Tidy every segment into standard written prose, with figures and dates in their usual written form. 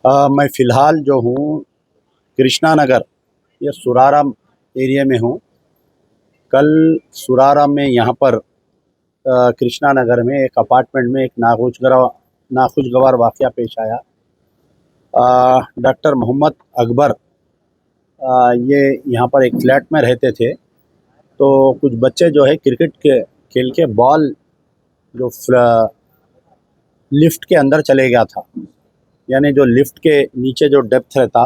मैं फ़िलहाल जो हूँ कृष्णा नगर या सुराराम एरिया में हूँ। कल सुराराम में यहाँ पर कृष्णा नगर में एक अपार्टमेंट में एक नाखुशगवार वाक़या पेश आया। डॉक्टर मोहम्मद अकबर ये यहाँ पर एक फ्लैट में रहते थे। तो कुछ बच्चे जो है क्रिकेट के खेल के बॉल जो लिफ्ट के अंदर चले गया था, यानी जो लिफ्ट के नीचे जो डेप्थ रहता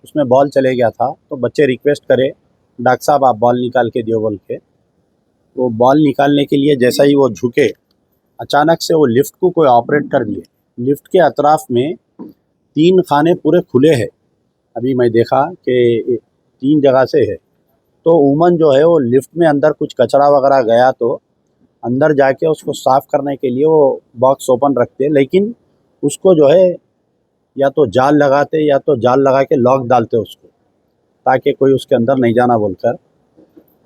उसमें बॉल चले गया था। तो बच्चे रिक्वेस्ट करे, डॉक्टर साहब आप बॉल निकाल के दियो बोल के। वो बॉल निकालने के लिए जैसा ही वो झुके, अचानक से वो लिफ्ट को कोई ऑपरेट कर दिए। लिफ्ट के अतराफ में 3 खाने पूरे खुले हैं। अभी मैं देखा कि 3 जगह से है। तो उमन जो है वो लिफ्ट में अंदर कुछ कचरा वगैरह गया तो अंदर जाके उसको साफ़ करने के लिए वो बॉक्स ओपन रखते, लेकिन उसको जो है या तो जाल लगाते या तो जाल लगा के लॉक डालते उसको, ताकि कोई उसके अंदर नहीं जाना बोलकर।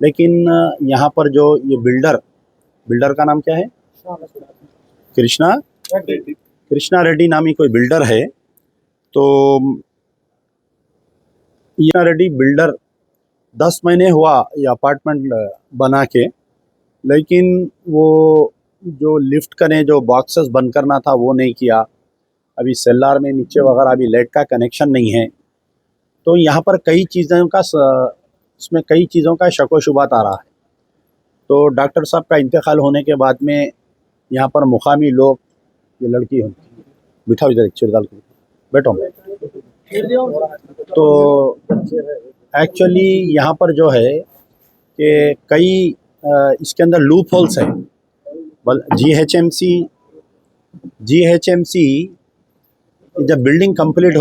लेकिन यहाँ पर जो ये बिल्डर का नाम क्या है? कृष्णा कृष्णा रेड्डी नामी कोई बिल्डर है। तो ये रेड्डी बिल्डर 10 महीने हुआ ये अपार्टमेंट बना के, लेकिन वो जो लिफ्ट का ने जो बॉक्सेस बंद करना था वो नहीं किया। अभी सेल्लार में नीचे वगैरह अभी लाइट का कनेक्शन नहीं है। तो यहाँ पर इसमें कई चीज़ों का शक व शुबहत आ रहा है। तो डॉक्टर साहब का इंतकाल होने के बाद में यहाँ पर मुकामी लोग, ये लड़की है, बिठाओ इधर, एक चेयर डाल के बैठो। तो एक्चुअली यहाँ पर जो है कि कई इसके अंदर लूप होल्स है। जीएचएमसी जब बिल्डिंग कंप्लीट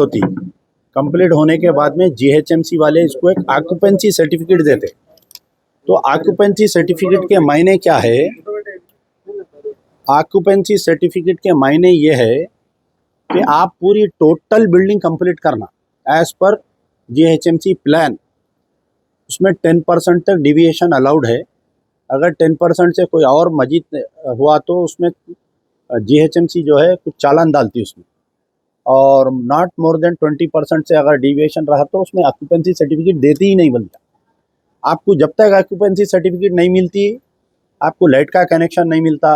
होने के बाद में जीएचएमसी वाले इसको एक ऑक्यूपेंसी सर्टिफिकेट देते। तो ऑक्यूपेंसी सर्टिफिकेट के मायने क्या है? ऑक्यूपेंसी सर्टिफिकेट के मायने ये है कि आप पूरी टोटल बिल्डिंग कंप्लीट करना एज पर जीएचएमसी प्लान। उसमें 10% तक डिविएशन अलाउड है। अगर 10% से कोई और मजीद हुआ तो उसमें जीएचएमसी जो है कुछ चालान डालती है उसमें, और नॉट मोर देन 20% से अगर डिविएशन रहा तो उसमें ऑक्यूपेंसी सर्टिफिकेट देती ही नहीं बनता। आपको जब तक ऑक्यूपेंसी सर्टिफिकेट नहीं मिलती, आपको लाइट का कनेक्शन नहीं मिलता,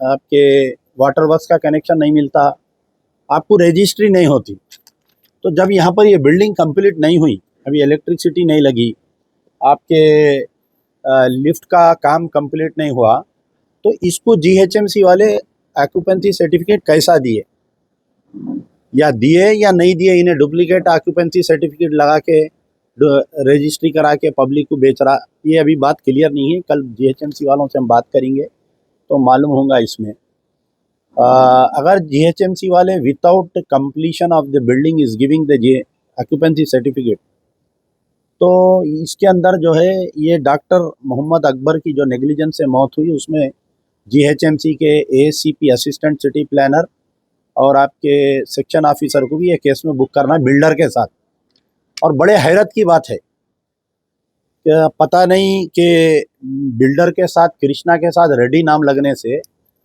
आपके वाटर वर्क्स का कनेक्शन नहीं मिलता, आपको रजिस्ट्री नहीं होती। तो जब यहाँ पर ये बिल्डिंग कंप्लीट नहीं हुई, अभी इलेक्ट्रिसिटी नहीं लगी, आपके लिफ्ट का काम कंप्लीट नहीं हुआ, तो इसको जीएचएमसी वाले ऑक्यूपेंसी सर्टिफिकेट कैसा दिए या नहीं दिए? इन्हें डुप्लीकेट ऑक्यूपेंसी सर्टिफिकेट लगा के रजिस्ट्री करा के पब्लिक को बेच रहा, ये अभी बात क्लियर नहीं है। कल जीएचएमसी वालों से हम बात करेंगे तो मालूम होगा इसमें। अगर जीएचएमसी वाले without completion of the building is giving the occupancy certificate, तो इसके अंदर जो है ये डॉक्टर मोहम्मद अकबर की जो नेग्लिजेंस से मौत हुई, उसमें जीएचएमसी के एसीपी असिस्टेंट सिटी प्लानर और आपके सेक्शन ऑफिसर को भी ये केस में बुक करना है बिल्डर के साथ। और बड़े हैरत की बात है कि पता नहीं कि बिल्डर के साथ, कृष्णा के साथ रेड्डी नाम लगने से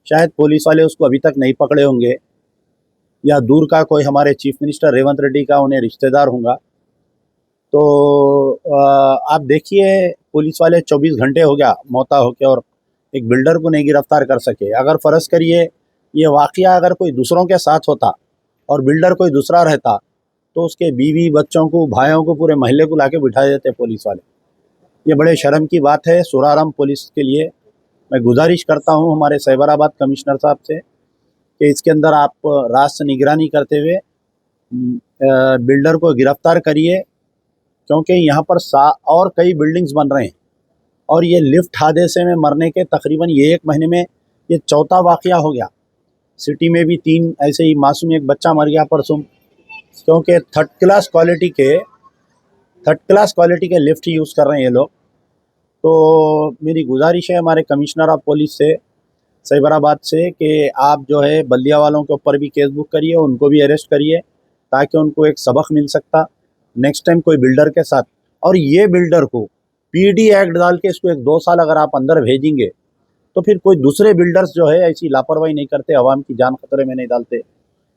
शायद पुलिस वाले उसको अभी तक नहीं पकड़े होंगे, या दूर का कोई हमारे चीफ मिनिस्टर रेवंत रेड्डी का उन्हें रिश्तेदार होगा। तो आप देखिए, पुलिस वाले 24 घंटे हो गया मौता होके और एक बिल्डर को नहीं गिरफ्तार कर सके। अगर फ़र्ज़ करिए ये वाक़या अगर कोई दूसरों के साथ होता और बिल्डर कोई दूसरा रहता, तो उसके बीवी बच्चों को, भाइयों को, पूरे महल्ले को लाके बिठा देते पुलिस वाले। ये बड़े शर्म की बात है। सुराराम पुलिस के लिए मैं गुजारिश करता हूँ हमारे साइबराबाद कमिश्नर साहब से कि इसके अंदर आप रास्त निगरानी करते हुए बिल्डर को गिरफ्तार करिए, क्योंकि यहाँ पर और कई बिल्डिंग्स बन रहे हैं और ये लिफ्ट हादसे में मरने के तकरीबन ये 1 महीने में ये चौथा वाक़या हो गया। सिटी में भी 3 ऐसे ही मासूम एक बच्चा मर गया परसों, क्योंकि थर्ड क्लास क्वालिटी के लिफ्ट यूज़ कर रहे हैं ये लोग। तो मेरी गुजारिश है हमारे कमिश्नर ऑफ पुलिस से साइबराबाद से कि आप जो है बल्दिया वालों के ऊपर भी केस बुक करिए, उनको भी अरेस्ट करिए, ताकि उनको एक सबक मिल सकता नेक्स्ट टाइम कोई बिल्डर के साथ। और ये बिल्डर को पीडी एक्ट डाल के इसको 1-2 साल अगर आप अंदर भेजेंगे, तो फिर कोई दूसरे बिल्डर्स जो है ऐसी लापरवाही नहीं करते, आवाम की जान खतरे में नहीं डालते।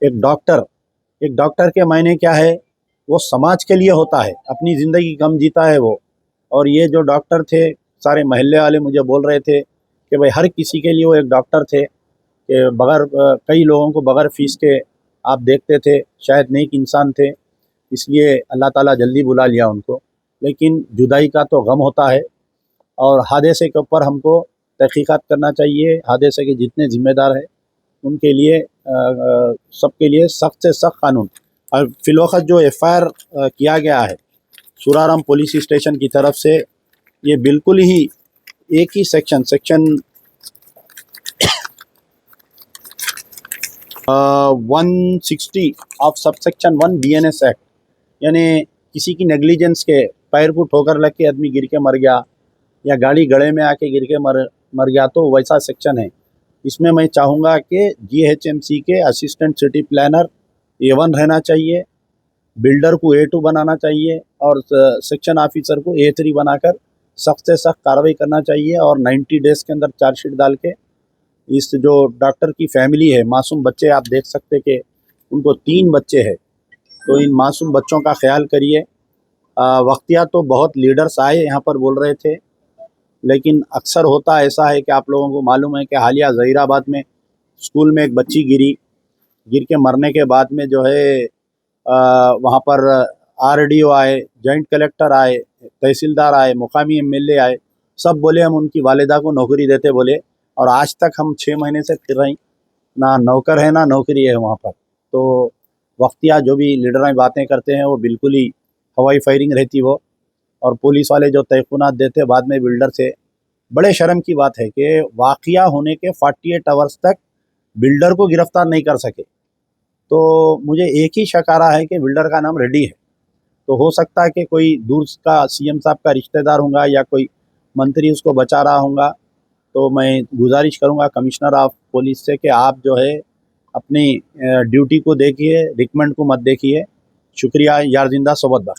एक डॉक्टर, एक डॉक्टर के मायने क्या है, वो समाज के लिए होता है, अपनी ज़िंदगी कम जीता है वो। और ये जो डॉक्टर थे, सारे मोहल्ले वाले मुझे बोल रहे थे कि भाई हर किसी के लिए वो एक डॉक्टर थे, कि बगैर कई लोगों को बगैर फ़ीस के आप देखते थे, शायद नेक इंसान थे, इसलिए अल्लाह ताला जल्दी बुला लिया उनको। लेकिन जुदाई का तो गम होता है, और हादसे के ऊपर हमको तहकीकात करना चाहिए। हादसे के जितने ज़िम्मेदार हैं उनके लिए सबके लिए सख्त से सख्त कानून। और फिलवक़्त जो एफ़आईआर किया गया है सुराराम पुलिस स्टेशन की तरफ से, ये बिल्कुल ही एक ही section 160 of subsection 1 BNS act, यानी किसी की नेग्लिजेंस के पैर को ठोकर लग के आदमी गिर के मर गया या गाड़ी गड्ढे में आके गिर के मर गया, तो वैसा सेक्शन है। इसमें मैं चाहूँगा कि GHMC के असिस्टेंट सिटी प्लानर A1 रहना चाहिए, बिल्डर को A2 बनाना चाहिए, और सेक्शन ऑफिसर को A3 बनाकर सख्त से सख्त कार्रवाई करना चाहिए। और 90 डेज़ के अंदर चार्जशीट डाल के इस जो डॉक्टर की फैमिली है, मासूम बच्चे आप देख सकते कि उनको 3 बच्चे हैं, तो इन मासूम बच्चों का ख्याल करिए। वक्तिया तो बहुत लीडर्स आए यहाँ पर बोल रहे थे, लेकिन अक्सर होता ऐसा है कि आप लोगों को मालूम है कि हालिया ज़हीराबाद में स्कूल में एक बच्ची गिर के मरने के बाद में जो है वहाँ पर RDO आए, जॉइंट कलेक्टर आए, तहसीलदार आए, मुकामी MLA आए, सब बोले हम उनकी वालिदा को नौकरी देते बोले, और आज तक हम 6 महीने से फिर रही, ना नौकर है ना नौकरी है वहाँ पर। तो वक्तिया जो भी लीडरां बातें करते हैं वो बिल्कुल ही हवाई फायरिंग रहती वो, और पुलिस वाले जो तयक़ुनात देते बाद में बिल्डर से। बड़े शर्म की बात है कि वाक़या होने के 48 आवर्स तक बिल्डर को गिरफ़्तार नहीं कर सके। तो मुझे एक ही शक आ रहा है कि बिल्डर का नाम रेड्डी है, तो हो सकता है कि कोई दूर का CM साहब का रिश्तेदार होगा या कोई मंत्री उसको बचा रहा होगा। तो मैं गुजारिश करूंगा कमिश्नर ऑफ पुलिस से कि आप जो है अपनी ड्यूटी को देखिए, रिकमेंड को मत देखिए। शुक्रिया। यार जिंदा सोबत बाकी।